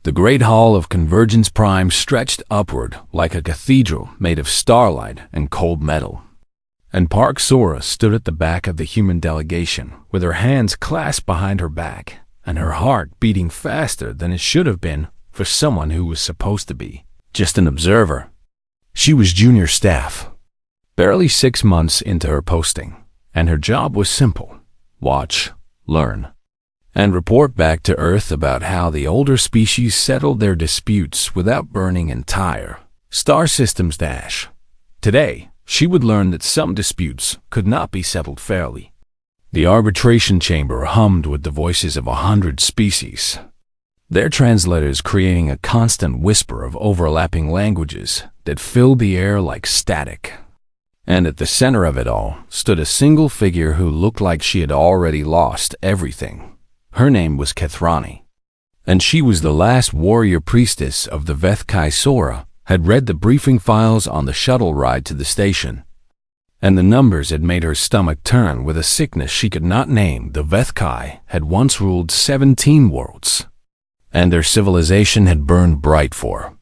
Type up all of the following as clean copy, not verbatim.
The great hall of Convergence Prime stretched upward like a cathedral made of starlight and cold metal. And Park Sora stood at the back of the human delegation, with her hands clasped behind her back, and her heart beating faster than it should have been for someone who was supposed to be just an observer. She was junior staff, barely 6 months into her posting, and her job was simple: watch, learn, and report back to Earth about how the older species settled their disputes without burning entire star systems. Today, she would learn that some disputes could not be settled fairly. The arbitration chamber hummed with the voices of 100 species, their translators creating a constant whisper of overlapping languages that filled the air like static. And at the center of it all stood a single figure who looked like she had already lost everything. Her name was Kethrani, and she was the last warrior priestess of the Vethkai. Sora had read the briefing files on the shuttle ride to the station, and the numbers had made her stomach turn with a sickness she could not name. The Vethkai had once ruled 17 worlds, and their civilization had burned bright for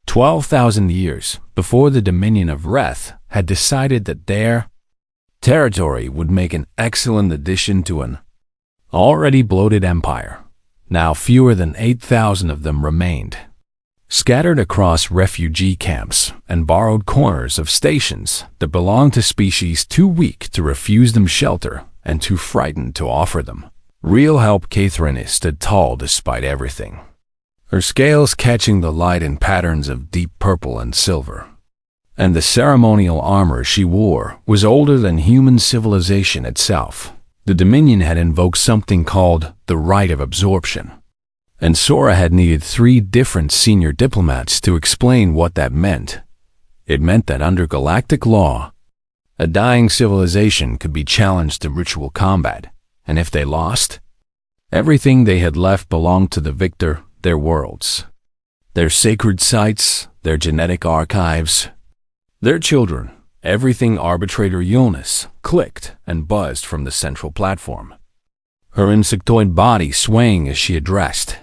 12,000 years before the Dominion of Reth had decided that their territory would make an excellent addition to an already bloated empire. Now fewer than 8,000 of them remained, scattered across refugee camps and borrowed corners of stations that belonged to species too weak to refuse them shelter and too frightened to offer them real help. Kethrani stood tall despite everything, her scales catching the light in patterns of deep purple and silver. And the ceremonial armor she wore was older than human civilization itself. The Dominion had invoked something called the Right of Absorption, and Sora had needed 3 different senior diplomats to explain what that meant. It meant that under galactic law, a dying civilization could be challenged to ritual combat, and if they lost, everything they had left belonged to the victor: their worlds, their sacred sites, their genetic archives, their children. Everything. Arbitrator Yulnis clicked and buzzed from the central platform, her insectoid body swaying as she addressed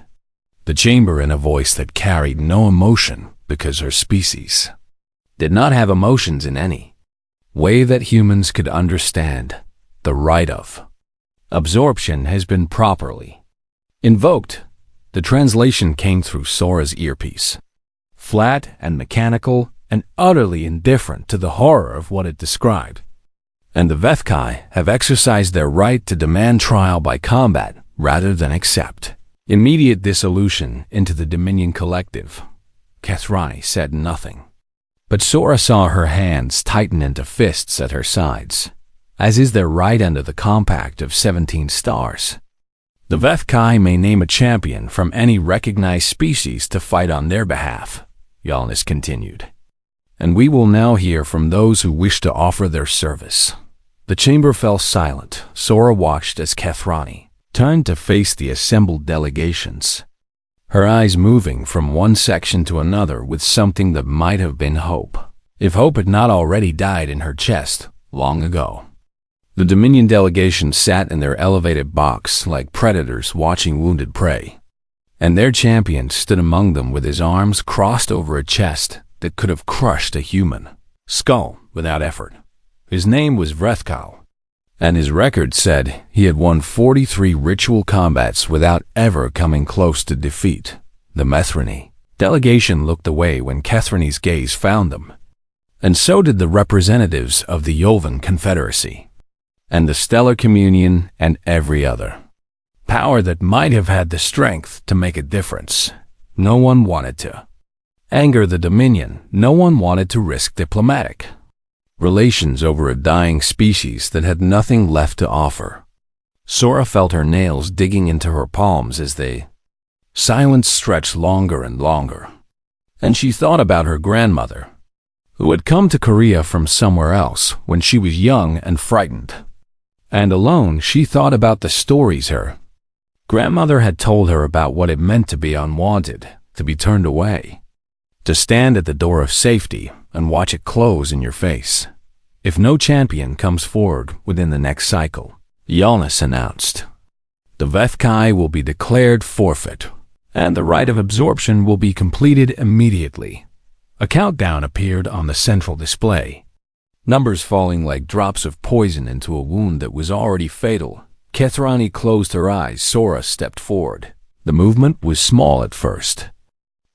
the chamber in a voice that carried no emotion, because her species did not have emotions in any way that humans could understand. The right of absorption has been properly invoked. The translation came through Sora's earpiece, flat and mechanical and utterly indifferent to the horror of what it described. And the Vethkai have exercised their right to demand trial by combat rather than accept immediate dissolution into the Dominion Collective. Kethrani said nothing, but Sora saw her hands tighten into fists at her sides, as is their right under the compact of 17 stars. The Vethkai may name a champion from any recognized species to fight on their behalf, Yulnis continued. And we will now hear from those who wish to offer their service. The chamber fell silent. Sora watched as Kethrani turned to face the assembled delegations, her eyes moving from one section to another with something that might have been hope, if hope had not already died in her chest long ago. The Dominion delegation sat in their elevated box like predators watching wounded prey, and their champion stood among them with his arms crossed over a chest that could have crushed a human skull without effort. His name was Vrethkal, and his record said he had won 43 ritual combats without ever coming close to defeat. The Methrani delegation looked away when Kethrani's gaze found them, and so did the representatives of the Yolvan Confederacy, and the Stellar Communion, and every other power that might have had the strength to make a difference. No one wanted to anger the Dominion. No one wanted to risk diplomatic relations over a dying species that had nothing left to offer. Sora felt her nails digging into her palms as the silence stretched longer and longer, and she thought about her grandmother, who had come to Korea from somewhere else when she was young and frightened. And alone, she thought about the stories her grandmother had told her about what it meant to be unwanted, to be turned away, to stand at the door of safety and watch it close in your face. If no champion comes forward within the next cycle, Yulnis announced, the Vethkai will be declared forfeit. and the rite of absorption will be completed immediately. A countdown appeared on the central display, numbers falling like drops of poison into a wound that was already fatal. Kethrani closed her eyes. Sora stepped forward. The movement was small at first,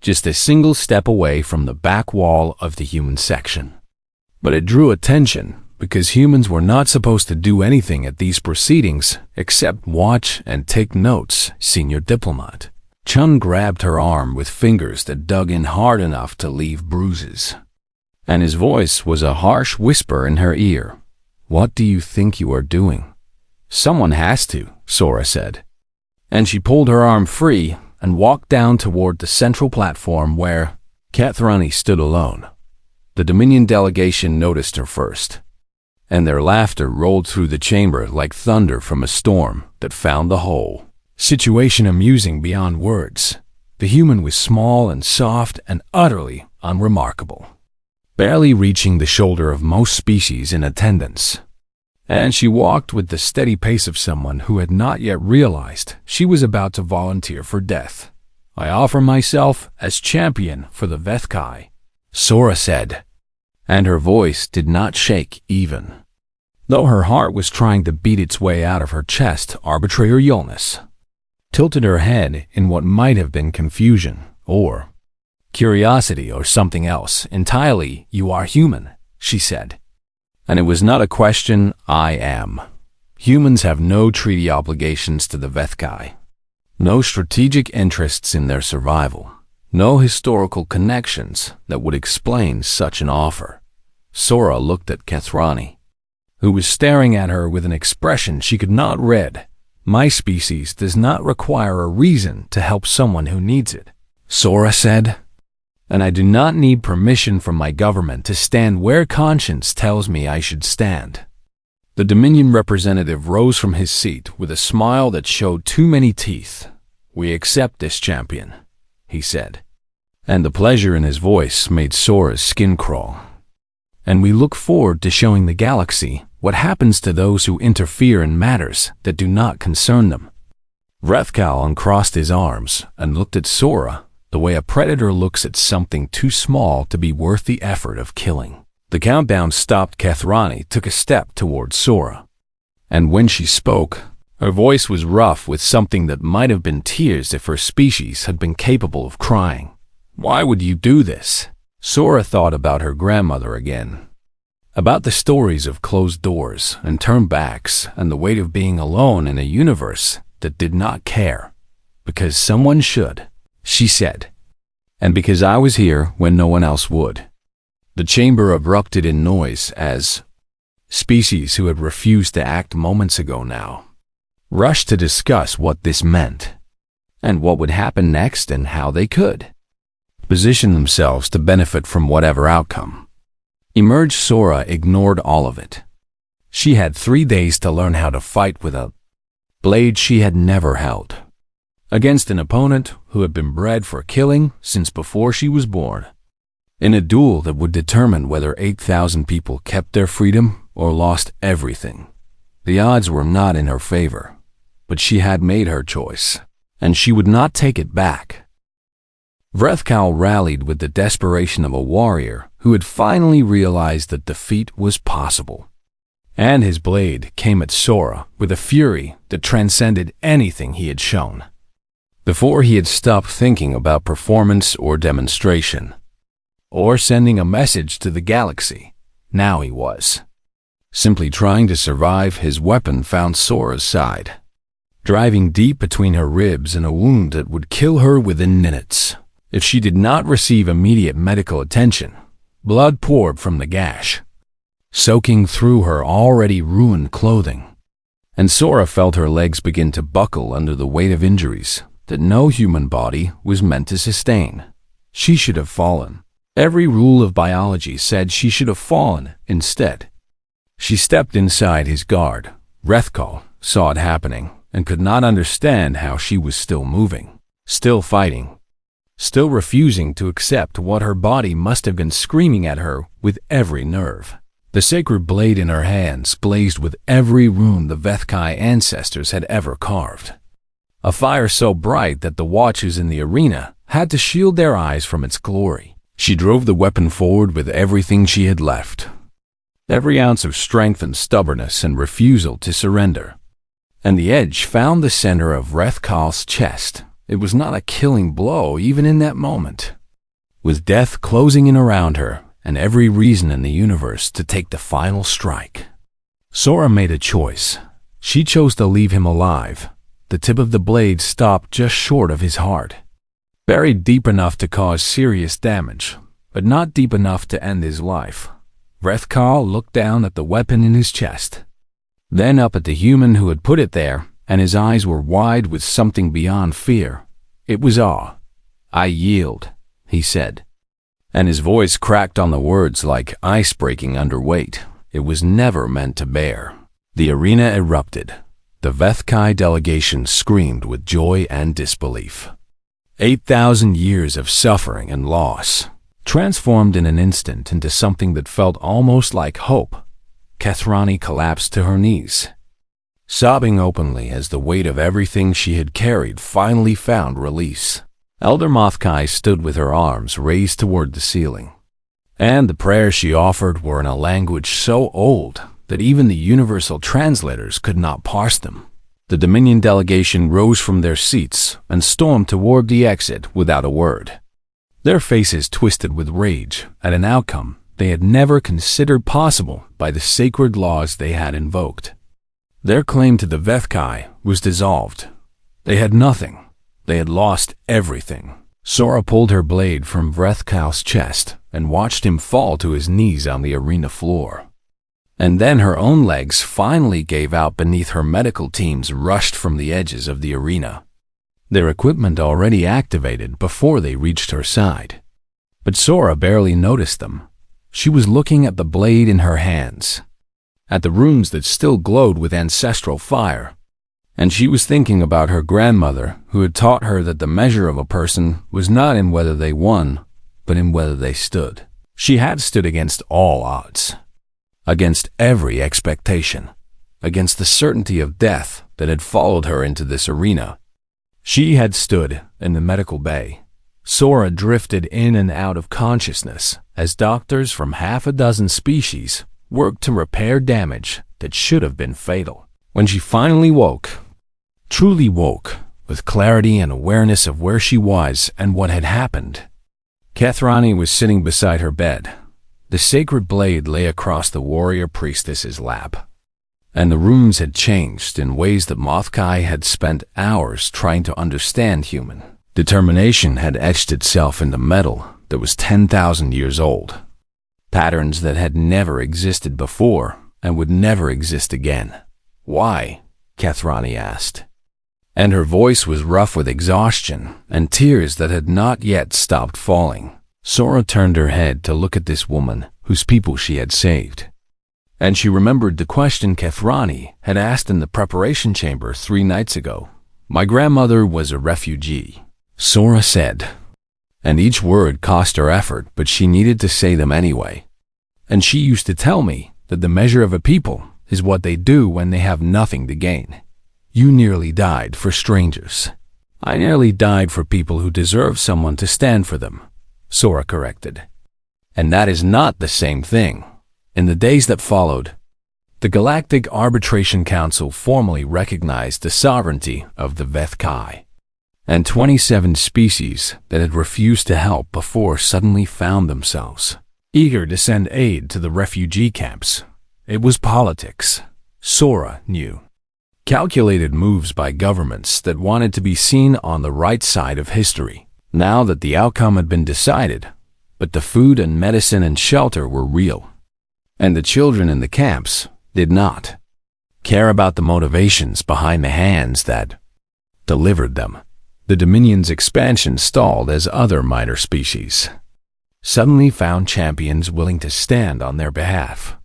just a single step away from the back wall of the human section. But it drew attention because humans were not supposed to do anything at these proceedings except watch and take notes. Senior diplomat Chun grabbed her arm with fingers that dug in hard enough to leave bruises, and his voice was a harsh whisper in her ear. "What do you think you are doing?" "Someone has to," Sora said. And she pulled her arm free and walked down toward the central platform where Kethrani stood alone. The Dominion delegation noticed her first, and their laughter rolled through the chamber like thunder from a storm that found the whole situation amusing beyond words. The human was small and soft and utterly unremarkable, barely reaching the shoulder of most species in attendance. And she walked with the steady pace of someone who had not yet realized she was about to volunteer for death. "I offer myself as champion for the Vethkai," Sora said, and her voice did not shake even, though her heart was trying to beat its way out of her chest. Arbitrator Yolnus tilted her head in what might have been confusion or curiosity or something else entirely. "You are human," she said. And it was not a question. "I am." Humans have no treaty obligations to the Vethkai, no strategic interests in their survival, no historical connections that would explain such an offer. Sora looked at Kethrani, who was staring at her with an expression she could not read. "My species does not require a reason to help someone who needs it," Sora said. "And I do not need permission from my government to stand where conscience tells me I should stand." The Dominion representative rose from his seat with a smile that showed too many teeth. "We accept this champion," he said, and the pleasure in his voice made Sora's skin crawl. "And we look forward to showing the galaxy what happens to those who interfere in matters that do not concern them." Vrethkal uncrossed his arms and looked at Sora the way a predator looks at something too small to be worth the effort of killing. The countdown stopped. Kethrani took a step towards Sora, and when she spoke, her voice was rough with something that might have been tears if her species had been capable of crying. "Why would you do this?" Sora thought about her grandmother again, about the stories of closed doors and turned backs and the weight of being alone in a universe that did not care. "Because someone should," she said, "and because I was here when no one else would." The chamber erupted in noise as species who had refused to act moments ago now rushed to discuss what this meant and what would happen next and how they could position themselves to benefit from whatever outcome emerged. Sora ignored all of it. She had 3 days to learn how to fight with a blade she had never held, against an opponent who had been bred for killing since before she was born, in a duel that would determine whether 8,000 people kept their freedom or lost everything. The odds were not in her favor, but she had made her choice, and she would not take it back. Vrethkal rallied with the desperation of a warrior who had finally realized that defeat was possible, and his blade came at Sora with a fury that transcended anything he had shown. Before he had stopped thinking about performance or demonstration, or sending a message to the galaxy, now he was simply trying to survive. His weapon found Sora's side, driving deep between her ribs in a wound that would kill her within minutes if she did not receive immediate medical attention. Blood poured from the gash, soaking through her already ruined clothing, and Sora felt her legs begin to buckle under the weight of injuries that no human body was meant to sustain. She should have fallen. Every rule of biology said she should have fallen instead. She stepped inside his guard. Vrethkal saw it happening and could not understand how she was still moving, still fighting, still refusing to accept what her body must have been screaming at her with every nerve. The sacred blade in her hands blazed with every rune the Vethkai ancestors had ever carved. a fire so bright that the watchers in the arena had to shield their eyes from its glory. She drove the weapon forward with everything she had left, every ounce of strength and stubbornness and refusal to surrender. And the edge found the center of Rethkal's chest. It was not a killing blow even in that moment. With death closing in around her and every reason in the universe to take the final strike, Sora made a choice. She chose to leave him alive. The tip of the blade stopped just short of his heart, buried deep enough to cause serious damage, but not deep enough to end his life. Rethkal looked down at the weapon in his chest, then up at the human who had put it there, and his eyes were wide with something beyond fear. It was awe. "I yield," he said, and his voice cracked on the words like ice breaking under weight. It was never meant to bear. The arena erupted. The Vethkai delegation screamed with joy and disbelief. 8,000 years of suffering and loss, transformed in an instant into something that felt almost like hope. Kethrani collapsed to her knees, sobbing openly as the weight of everything she had carried finally found release. Elder Mothkai stood with her arms raised toward the ceiling, and the prayers she offered were in a language so old that even the universal translators could not parse them. The Dominion delegation rose from their seats and stormed toward the exit without a word, their faces twisted with rage at an outcome they had never considered possible by the sacred laws they had invoked. Their claim to the Vethkai was dissolved. They had nothing. They had lost everything. Sora pulled her blade from Vrethkal's chest and watched him fall to his knees on the arena floor. And then her own legs finally gave out beneath her medical teams rushed from the edges of the arena, their equipment already activated before they reached her side. But Sora barely noticed them. She was looking at the blade in her hands, at the runes that still glowed with ancestral fire, and she was thinking about her grandmother who had taught her that the measure of a person was not in whether they won, but in whether they stood. She had stood against all odds, against every expectation, against the certainty of death that had followed her into this arena. She had stood in the medical bay. Sora drifted in and out of consciousness as doctors from half a dozen species worked to repair damage that should have been fatal. When she finally woke, truly woke, with clarity and awareness of where she was and what had happened, Kethrani was sitting beside her bed. The sacred blade lay across the warrior priestess's lap, and the runes had changed in ways that Mothkai had spent hours trying to understand human. Determination had etched itself into metal that was 10,000 years old, patterns that had never existed before and would never exist again. "Why?" Kethrani asked, and her voice was rough with exhaustion and tears that had not yet stopped falling. Sora turned her head to look at this woman whose people she had saved, and she remembered the question Kethrani had asked in the preparation chamber 3 nights ago. "My grandmother was a refugee," Sora said, and each word cost her effort, but she needed to say them anyway. "And she used to tell me that the measure of a people is what they do when they have nothing to gain. You nearly died for strangers." "I nearly died for people who deserve someone to stand for them," Sora corrected. "And that is not the same thing." In the days that followed, the Galactic Arbitration Council formally recognized the sovereignty of the Vethkai, and 27 species that had refused to help before suddenly found themselves eager to send aid to the refugee camps. It was politics, Sora knew. Calculated moves by governments that wanted to be seen on the right side of history, now that the outcome had been decided. But the food and medicine and shelter were real, and the children in the camps did not care about the motivations behind the hands that delivered them. The Dominion's expansion stalled as other minor species suddenly found champions willing to stand on their behalf.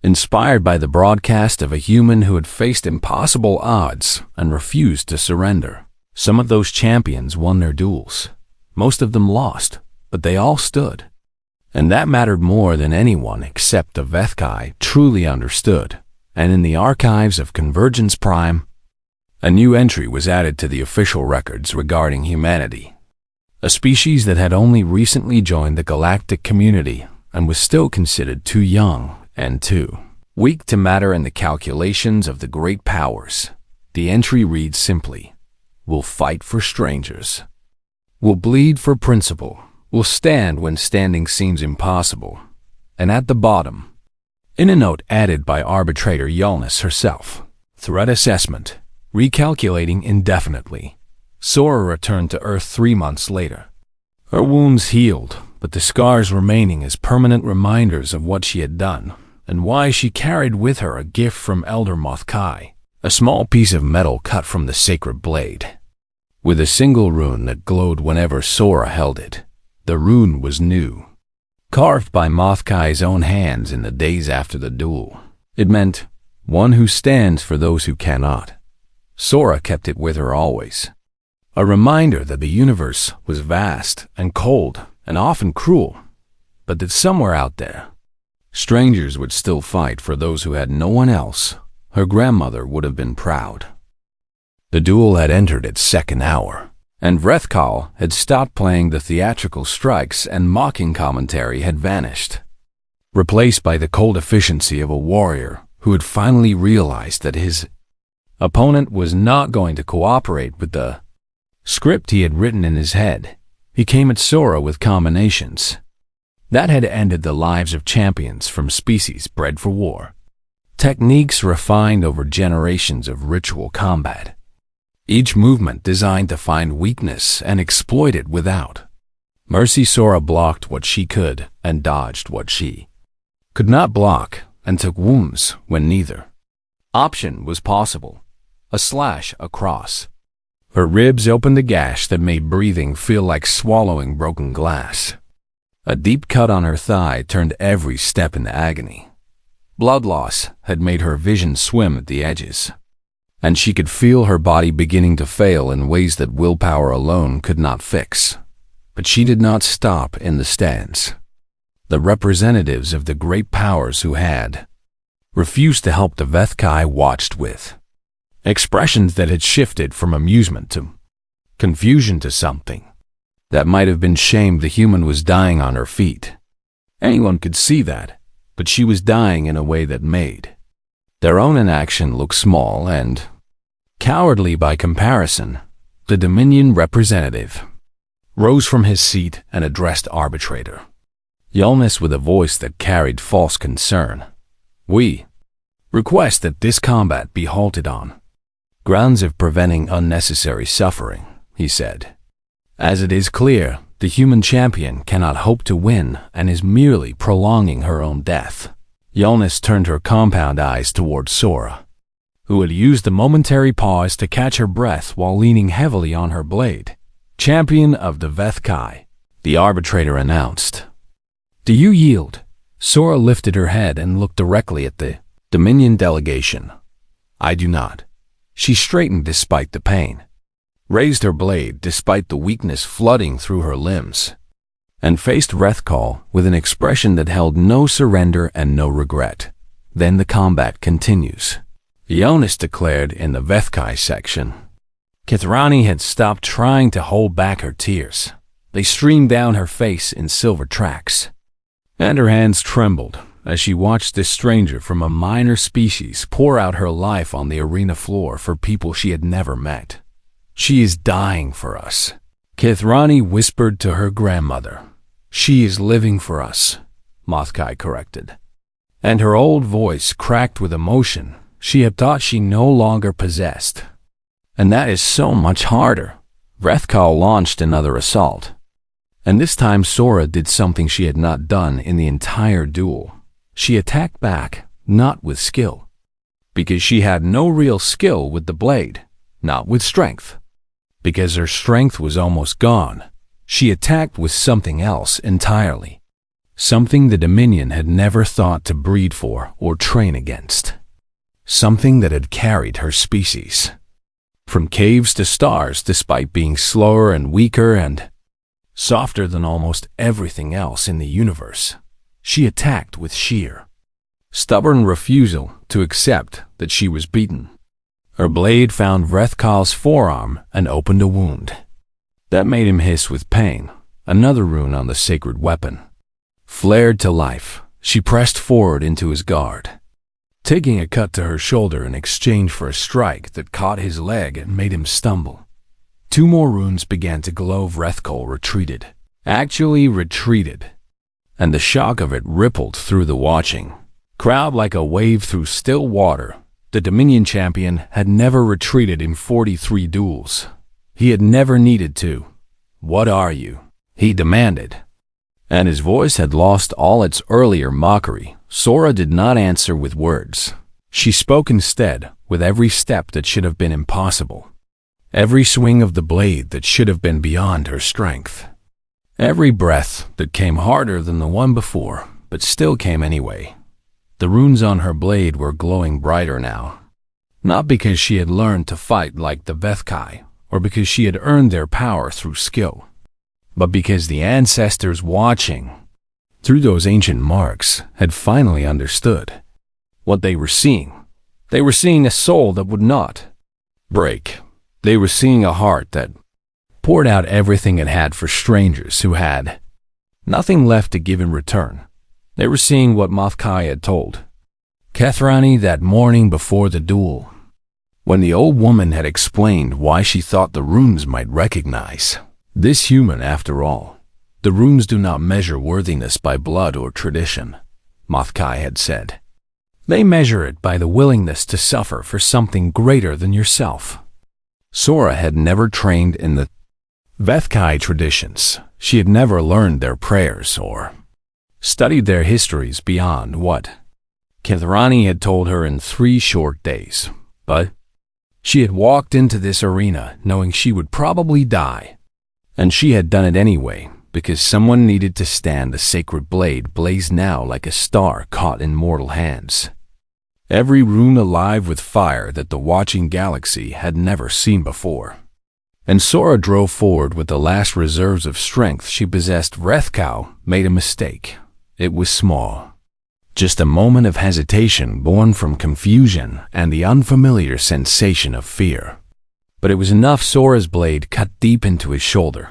Inspired by the broadcast of a human who had faced impossible odds and refused to surrender, some of those champions won their duels. Most of them lost, but they all stood. And that mattered more than anyone except the Vethkai truly understood. And in the archives of Convergence Prime, A new entry was added to the official records regarding humanity, a species that had only recently joined the galactic community and was still considered too young and too weak to matter in the calculations of the great powers. The entry reads simply, "We'll fight for strangers. We'll bleed for principle. We'll stand when standing seems impossible." And at the bottom, in a note added by arbitrator Yolnus herself, "Threat assessment. Recalculating indefinitely. Sora returned to Earth 3 months later. Her wounds healed, but the scars remaining as permanent reminders of what she had done, and why she carried with her a gift from Elder Mothkai, a small piece of metal cut from the sacred blade, with a single rune that glowed whenever Sora held it. The rune was new, carved by Mothkai's own hands in the days after the duel. It meant, "One who stands for those who cannot." Sora kept it with her always, a reminder that the universe was vast and cold and often cruel, but that somewhere out there, strangers would still fight for those who had no one else. Her grandmother would have been proud. The duel had entered its second hour, and Vrethkal had stopped playing the theatrical strikes and mocking commentary had vanished, replaced by the cold efficiency of a warrior who had finally realized that his opponent was not going to cooperate with the script he had written in his head. He came at Sora with combinations that had ended the lives of champions from species bred for war, techniques refined over generations of ritual combat, each movement designed to find weakness and exploit it without mercy. Sora blocked what she could and dodged what she could not block, and took wounds when neither option was possible. A slash across her ribs opened a gash that made breathing feel like swallowing broken glass. A deep cut on her thigh turned every step into agony. Blood loss had made her vision swim at the edges, and she could feel her body beginning to fail in ways that willpower alone could not fix. But she did not stop in the stands. The representatives of the great powers who had refused to help the Vethkai watched with expressions that had shifted from amusement to confusion to something that might have been shame. The human was dying on her feet. Anyone could see that, but she was dying in a way that made their own inaction look small and cowardly by comparison. The Dominion representative rose from his seat and addressed arbitrator Yolnus with a voice that carried false concern. "We request that this combat be halted on grounds of preventing unnecessary suffering," he said. "As it is clear, the human champion cannot hope to win and is merely prolonging her own death." Yolnus turned her compound eyes toward Sora, who had used the momentary pause to catch her breath while leaning heavily on her blade. "Champion of the Vethkai," the arbitrator announced. "Do you yield?" Sora lifted her head and looked directly at the Dominion delegation. "I do not." She straightened despite the pain, raised her blade despite the weakness flooding through her limbs, and faced Vrethkal with an expression that held no surrender and no regret. "Then the combat continues," Yolnus declared in the Vethkai section. Kithrani had stopped trying to hold back her tears. They streamed down her face in silver tracks, and her hands trembled as she watched this stranger from a minor species pour out her life on the arena floor for people she had never met. "She is dying for us," Kithrani whispered to her grandmother. "She is living for us," Mothkai corrected. And her old voice cracked with emotion she had thought she no longer possessed. "And that is so much harder." Vrethkal launched another assault, and this time Sora did something she had not done in the entire duel. She attacked back, not with skill, because she had no real skill with the blade, not with strength, because her strength was almost gone. She attacked with something else entirely, something the Dominion had never thought to breed for or train against, something that had carried her species from caves to stars despite being slower and weaker and softer than almost everything else in the universe. She attacked with sheer, stubborn refusal to accept that she was beaten. Her blade found Vrethkal's forearm and opened a wound. That made him hiss with pain. Another rune on the sacred weapon flared to life. She pressed forward into his guard, taking a cut to her shoulder in exchange for a strike that caught his leg and made him stumble. 2 more runes began to glow. Vrethkal retreated. Actually retreated. And the shock of it rippled through the watching crowd like a wave through still water. The Dominion champion had never retreated in 43 duels. He had never needed to. "What are you?" he demanded. And his voice had lost all its earlier mockery. Sora did not answer with words. She spoke instead, with every step that should have been impossible. Every swing of the blade that should have been beyond her strength. Every breath that came harder than the one before, but still came anyway. The runes on her blade were glowing brighter now. Not because she had learned to fight like the Vethkai, or because she had earned their power through skill, but because the ancestors watching through those ancient marks had finally understood what they were seeing. They were seeing a soul that would not break. They were seeing a heart that poured out everything it had for strangers who had nothing left to give in return. They were seeing what Mothkai had told Kethrani that morning before the duel, when the old woman had explained why she thought the runes might recognize this human after all. The runes do not measure worthiness by blood or tradition, Mothkai had said. They measure it by the willingness to suffer for something greater than yourself. Sora had never trained in the Vethkai traditions. She had never learned their prayers or studied their histories beyond what Kethrani had told her in 3 short days. But she had walked into this arena knowing she would probably die. And she had done it anyway, because someone needed to stand. The sacred blade blazed now like a star caught in mortal hands. Every rune alive with fire that the watching galaxy had never seen before. And Sora drove forward with the last reserves of strength she possessed. Vrethkal made a mistake. It was small. Just a moment of hesitation born from confusion and the unfamiliar sensation of fear. But it was enough. Sora's blade cut deep into his shoulder,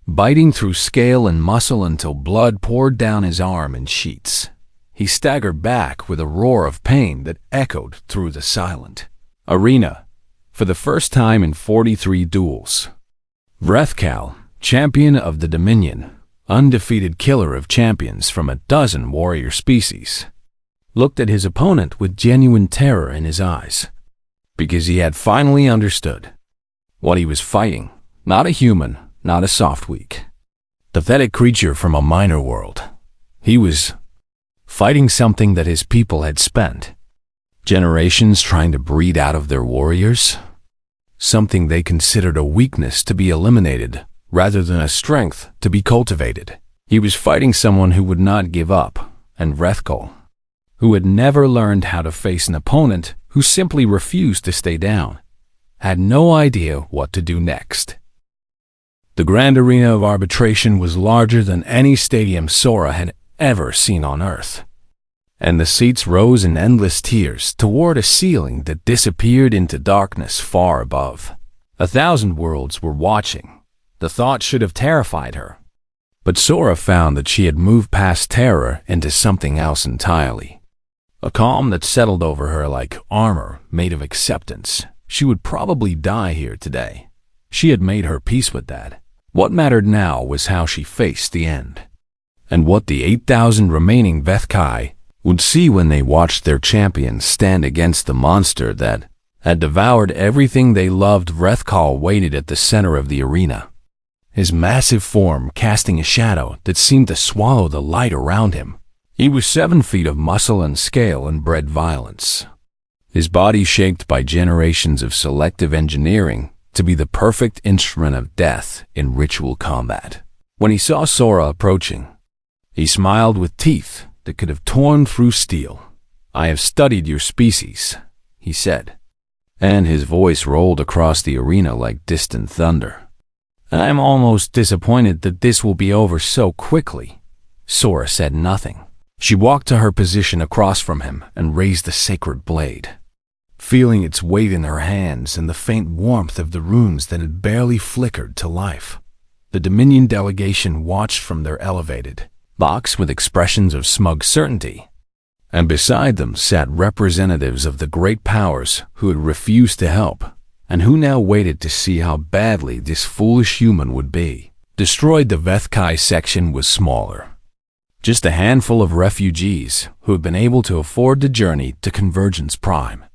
biting through scale and muscle until blood poured down his arm in sheets. He staggered back with a roar of pain that echoed through the silent arena. For the first time in 43 duels, Vrethkal, champion of the Dominion, undefeated killer of champions from a dozen warrior species, looked at his opponent with genuine terror in his eyes, because he had finally understood what he was fighting. Not a human, not a softweak, pathetic creature from a minor world. He was fighting something that his people had spent generations trying to breed out of their warriors, something they considered a weakness to be eliminated rather than a strength to be cultivated. He was fighting someone who would not give up, and Vrethkal, who had never learned how to face an opponent who simply refused to stay down, had no idea what to do next. The grand arena of arbitration was larger than any stadium Sora had ever seen on Earth, and the seats rose in endless tiers toward a ceiling that disappeared into darkness far above. 1,000 worlds were watching. The thought should have terrified her, but Sora found that she had moved past terror into something else entirely. A calm that settled over her like armor made of acceptance. She would probably die here today. She had made her peace with that. What mattered now was how she faced the end, and what the 8,000 remaining Vethkai would see when they watched their champion stand against the monster that had devoured everything they loved. Vrethkal waited at the center of the arena, his massive form casting a shadow that seemed to swallow the light around him. He was 7 feet of muscle and scale and bred violence, his body shaped by generations of selective engineering to be the perfect instrument of death in ritual combat. When he saw Sora approaching, he smiled with teeth that could have torn through steel. "I have studied your species," he said, and his voice rolled across the arena like distant thunder. "I'm almost disappointed that this will be over so quickly." Sora said nothing. She walked to her position across from him and raised the sacred blade. feeling its weight in her hands and the faint warmth of the runes that had barely flickered to life. The Dominion delegation watched from their elevated box with expressions of smug certainty, and beside them sat representatives of the great powers who had refused to help, and who now waited to see how badly this foolish human would be destroyed. The Vethkai section was smaller. Just a handful of refugees who had been able to afford the journey to Convergence Prime.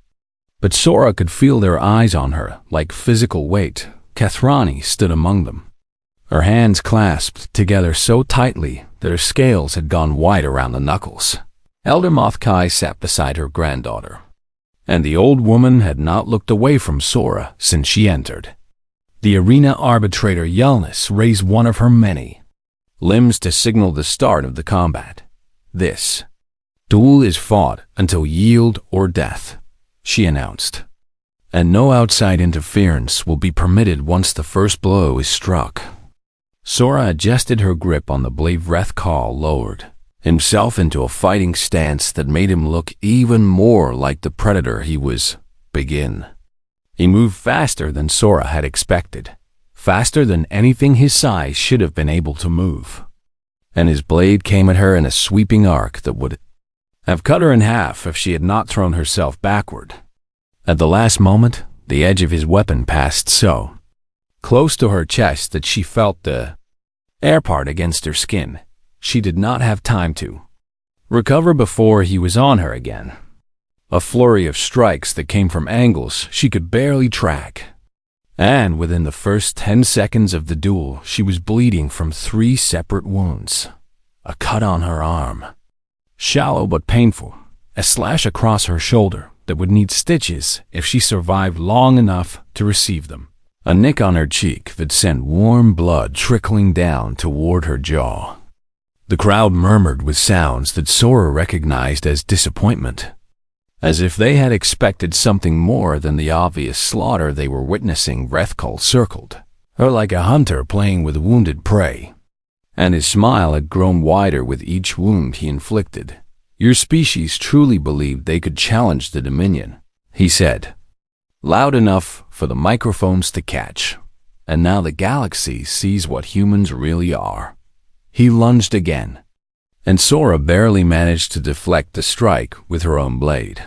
But Sora could feel their eyes on her like physical weight. Kathrani stood among them, her hands clasped together so tightly that her scales had gone white around the knuckles. Elder Mothkai sat beside her granddaughter, and the old woman had not looked away from Sora since she entered. The arena arbitrator Yelnus raised one of her many limbs to signal the start of the combat. This duel is fought until yield or death, she announced, and no outside interference will be permitted once the first blow is struck. Sora adjusted her grip on the blade. Vrethkal lowered himself into a fighting stance that made him look even more like the predator he was. Begin. He moved faster than Sora had expected, faster than anything his size should have been able to move, and his blade came at her in a sweeping arc that would have cut her in half if she had not thrown herself backward. At the last moment, the edge of his weapon passed so close to her chest that she felt the air part against her skin. She did not have time to recover before he was on her again. A flurry of strikes that came from angles she could barely track. And within the first 10 seconds of the duel, she was bleeding from 3 separate wounds. A cut on her arm, shallow but painful, a slash across her shoulder that would need stitches if she survived long enough to receive them, a nick on her cheek that sent warm blood trickling down toward her jaw. The crowd murmured with sounds that Sora recognized as disappointment, as if they had expected something more than the obvious slaughter they were witnessing. Vrethkal circled her like a hunter playing with wounded prey, and his smile had grown wider with each wound he inflicted. Your species truly believed they could challenge the Dominion, he said, loud enough for the microphones to catch. And now the galaxy sees what humans really are. He lunged again, and Sora barely managed to deflect the strike with her own blade,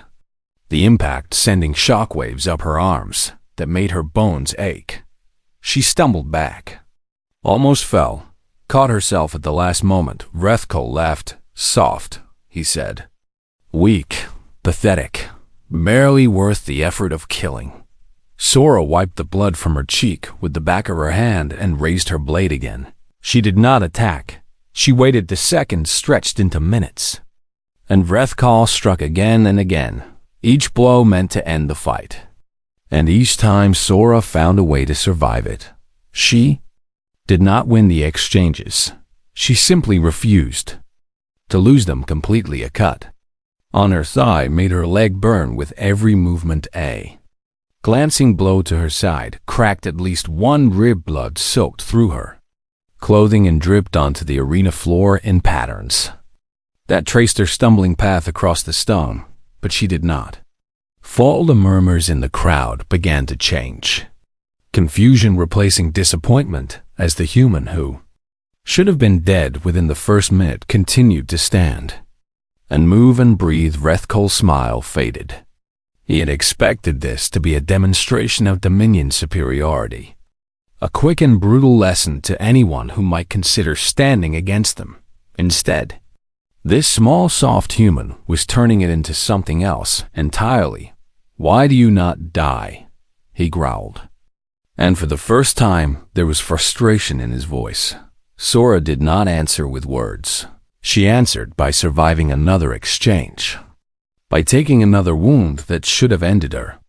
the impact sending shockwaves up her arms that made her bones ache. She stumbled back, almost fell, caught herself at the last moment. Vrethkal laughed. Soft, he said. Weak, pathetic, barely worth the effort of killing. Sora wiped the blood from her cheek with the back of her hand and raised her blade again. She did not attack. She waited. The seconds stretched into minutes, and Vrethkal struck again and again. Each blow meant to end the fight, and each time Sora found a way to survive it. She did not win the exchanges. She simply refused to lose them completely. A cut on her thigh made her leg burn with every movement. A glancing blow to her side cracked at least one rib. Blood soaked through her clothing and dripped onto the arena floor in patterns that traced her stumbling path across the stone, but she did not fall. The murmurs in the crowd began to change, confusion replacing disappointment as the human who should have been dead within the first minute continued to stand and move and breathe. Vrethkal's smile faded. He had expected this to be a demonstration of Dominion superiority, a quick and brutal lesson to anyone who might consider standing against them. Instead, this small, soft human was turning it into something else entirely. Why do you not die? He growled. And for the first time, there was frustration in his voice. Sora did not answer with words. She answered by surviving another exchange, by taking another wound that should have ended her,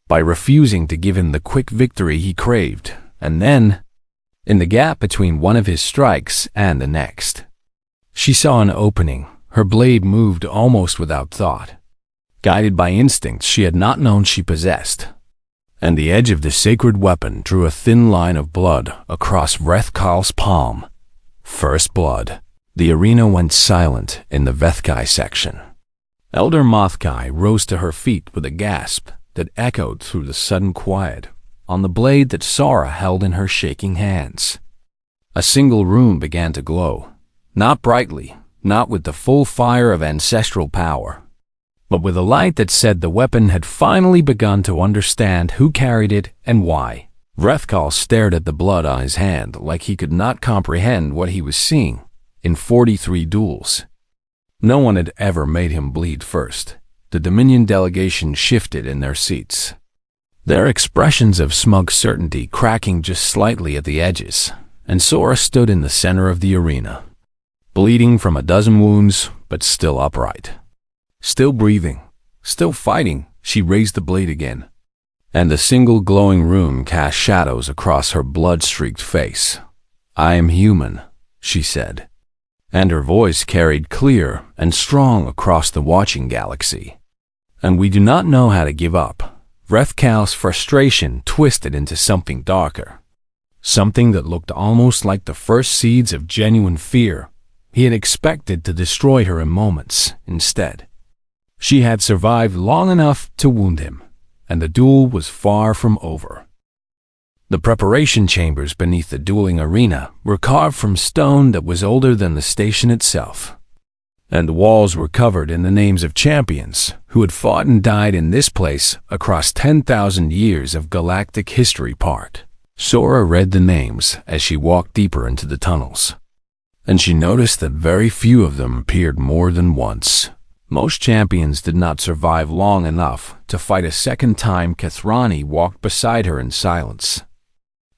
by refusing to give him the quick victory he craved. And then, in the gap between one of his strikes and the next, she saw an opening. Her blade moved almost without thought, guided by instincts she had not known she possessed, and the edge of the sacred weapon drew a thin line of blood across Vrethkal's palm. First blood. The arena went silent in the Vethkai section. Elder Mothkai rose to her feet with a gasp. that echoed through the sudden quiet on the blade that Sora held in her shaking hands. A single rune began to glow, not brightly, not with the full fire of ancestral power, but with a light that said the weapon had finally begun to understand who carried it and why. Vrethkal stared at the blood-eyes hand like he could not comprehend what he was seeing. In 43 duels, no one had ever made him bleed first. The Dominion delegation shifted in their seats, their expressions of smug certainty cracking just slightly at the edges, and Sora stood in the center of the arena, bleeding from a dozen wounds, but still upright. Still breathing, still fighting. She raised the blade again, and a single glowing rune cast shadows across her blood-streaked face. "I am human," she said, and her voice carried clear and strong across the watching galaxy. "And we do not know how to give up." Vrethkal's frustration twisted into something darker, something that looked almost like the first seeds of genuine fear. He had expected to destroy her in moments. Instead, she had survived long enough to wound him, and the duel was far from over. The preparation chambers beneath the dueling arena were carved from stone that was older than the station itself, and the walls were covered in the names of champions who had fought and died in this place across 10,000 years of galactic history. Sora read the names as she walked deeper into the tunnels, and she noticed that very few of them appeared more than once. Most champions did not survive long enough to fight a second time. Kathrani walked beside her in silence,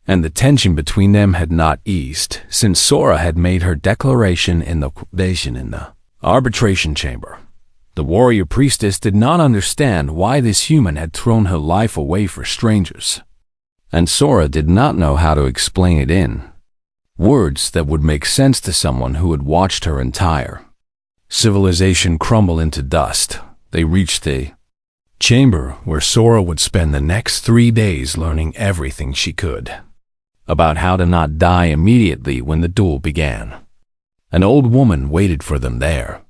and the tension between them had not eased since Sora had made her declaration in the arbitration chamber. The warrior priestess did not understand why this human had thrown her life away for strangers, and Sora did not know how to explain it in words that would make sense to someone who had watched her entire civilization crumble into dust. They reached the chamber where Sora would spend the next 3 days learning everything she could about how to not die immediately when the duel began. An old woman waited for them there.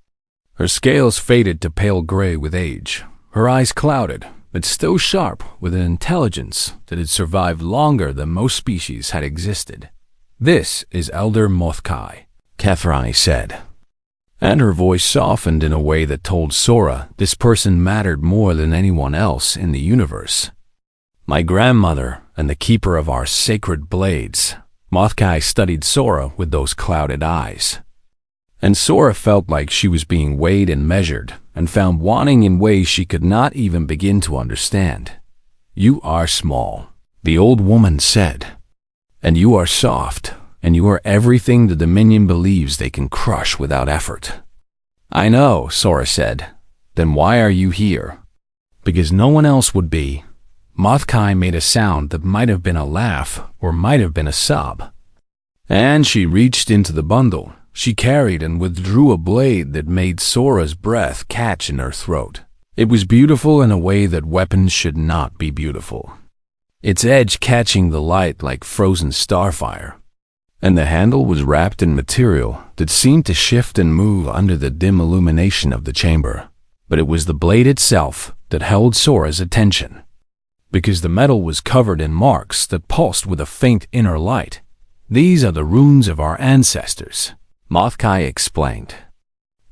Her scales faded to pale gray with age, her eyes clouded, but still sharp with an intelligence that had survived longer than most species had existed. "This is Elder Mothkai," Kathrani said, and her voice softened in a way that told Sora this person mattered more than anyone else in the universe. "My grandmother and the keeper of our sacred blades." Mothkai studied Sora with those clouded eyes, and Sora felt like she was being weighed and measured, and found wanting in ways she could not even begin to understand. "You are small," the old woman said, "and you are soft, and you are everything the Dominion believes they can crush without effort." "I know," Sora said. "Then why are you here?" "Because no one else would be." Mothkai made a sound that might have been a laugh or might have been a sob, and she reached into the bundle she carried and withdrew a blade that made Sora's breath catch in her throat. It was beautiful in a way that weapons should not be beautiful, its edge catching the light like frozen starfire, and the handle was wrapped in material that seemed to shift and move under the dim illumination of the chamber. But it was the blade itself that held Sora's attention, because the metal was covered in marks that pulsed with a faint inner light. "These are the runes of our ancestors," Mothkai explained,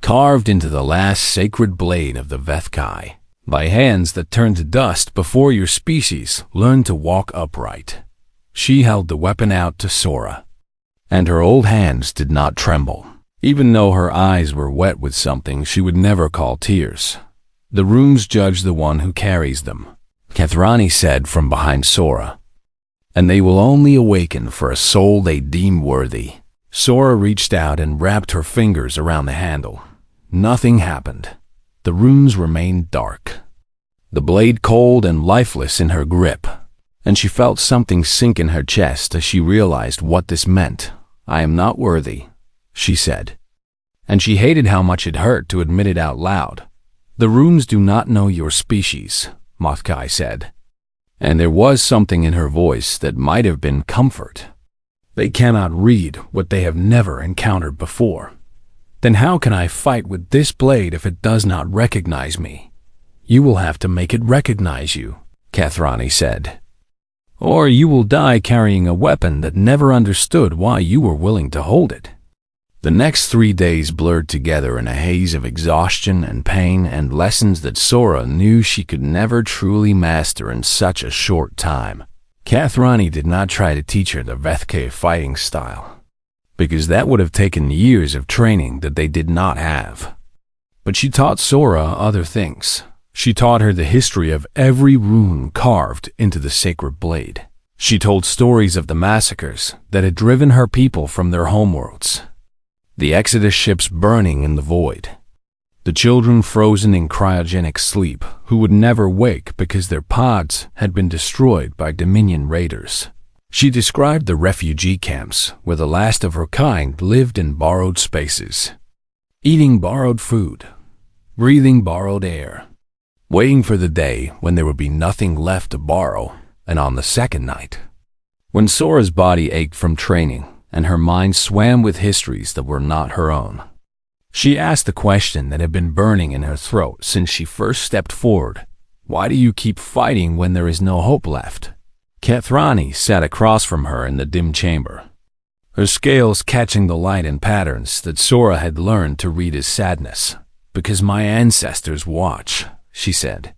"carved into the last sacred blade of the Vethkai, by hands that turned to dust before your species learned to walk upright." She held the weapon out to Sora, and her old hands did not tremble, even though her eyes were wet with something she would never call tears. "The runes judge the one who carries them," Kathrani said from behind Sora, "and they will only awaken for a soul they deem worthy." Sora reached out and wrapped her fingers around the handle. Nothing happened. The runes remained dark, the blade cold and lifeless in her grip, and she felt something sink in her chest as she realized what this meant. "I am not worthy," she said, and she hated how much it hurt to admit it out loud. "The runes do not know your species," Mothkai said, and there was something in her voice that might have been comfort. "They cannot read what they have never encountered before. Then how can I fight with this blade if it does not recognize me? You will have to make it recognize you." Kathrani said. Or you will die carrying a weapon that never understood why you were willing to hold it. The next 3 days blurred together in a haze of exhaustion and pain and lessons that Sora knew she could never truly master in such a short time. Kathrani did not try to teach her the Vethke fighting style, because that would have taken years of training that they did not have. But she taught Sora other things. She taught her the history of every rune carved into the sacred blade. She told stories of the massacres that had driven her people from their homeworlds. The Exodus ships burning in the void. The children frozen in cryogenic sleep who would never wake because their pods had been destroyed by Dominion raiders. She described the refugee camps where the last of her kind lived in borrowed spaces, eating borrowed food, breathing borrowed air, waiting for the day when there would be nothing left to borrow. And on the second night, when Sora's body ached from training and her mind swam with histories that were not her own, she asked the question that had been burning in her throat since she first stepped forward. Why do you keep fighting when there is no hope left? Kathrani sat across from her in the dim chamber, her scales catching the light and patterns that Sora had learned to read as sadness. Because my ancestors watch, she said.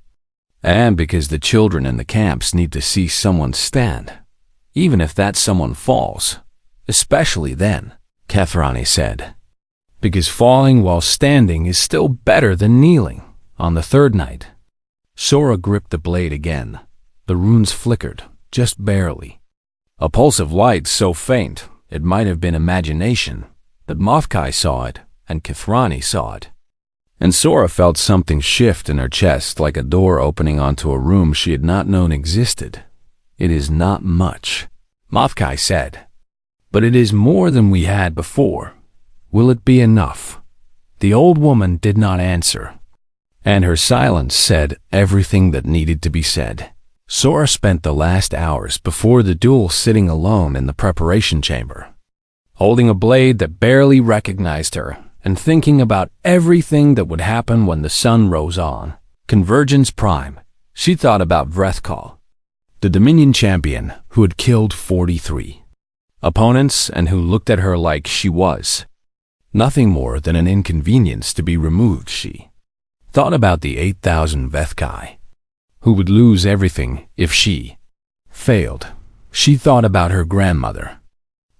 And because the children in the camps need to see someone stand, even if that someone falls. Especially then, Kathrani said. Because falling while standing is still better than kneeling. On the third night, Sora gripped the blade again. The runes flickered, just barely. A pulse of light so faint it might have been imagination, that Mothkai saw it and Kathrani saw it. And Sora felt something shift in her chest like a door opening onto a room she had not known existed. It is not much, Mothkai said, but it is more than we had before. Will it be enough? The old woman did not answer, and her silence said everything that needed to be said. Sora spent the last hours before the duel sitting alone in the preparation chamber, holding a blade that barely recognized her, and thinking about everything that would happen when the sun rose on. Convergence Prime. She thought about Vrethkal, the Dominion champion who had killed 43 opponents and who looked at her like she was nothing more than an inconvenience to be removed. She thought about the 8,000 Vethkai who would lose everything if she failed. She thought about her grandmother,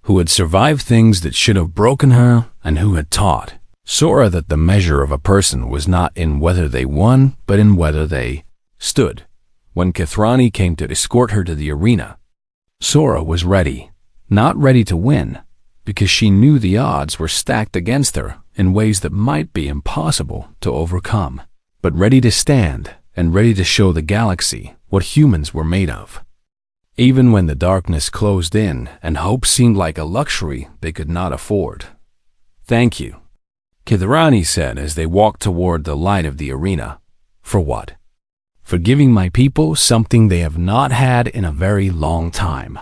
who had survived things that should have broken her and who had taught Sora that the measure of a person was not in whether they won, but in whether they stood. When Kathrani came to escort her to the arena, Sora was ready, not ready to win, because she knew the odds were stacked against her in ways that might be impossible to overcome, but ready to stand and ready to show the galaxy what humans were made of. Even when the darkness closed in and hope seemed like a luxury they could not afford. Thank you, Kathrani said as they walked toward the light of the arena. For what? For giving my people something they have not had in a very long time.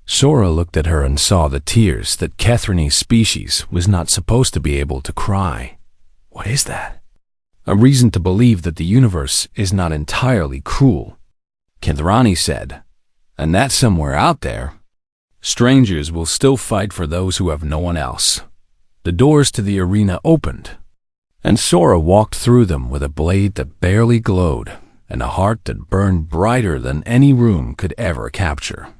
Sora looked at her and saw the tears that Kathrani's species was not supposed to be able to cry. What is that? A reason to believe that the universe is not entirely cruel, Kathrani said, and that somewhere out there, strangers will still fight for those who have no one else. The doors to the arena opened, and Sora walked through them with a blade that barely glowed and a heart that burned brighter than any room could ever capture.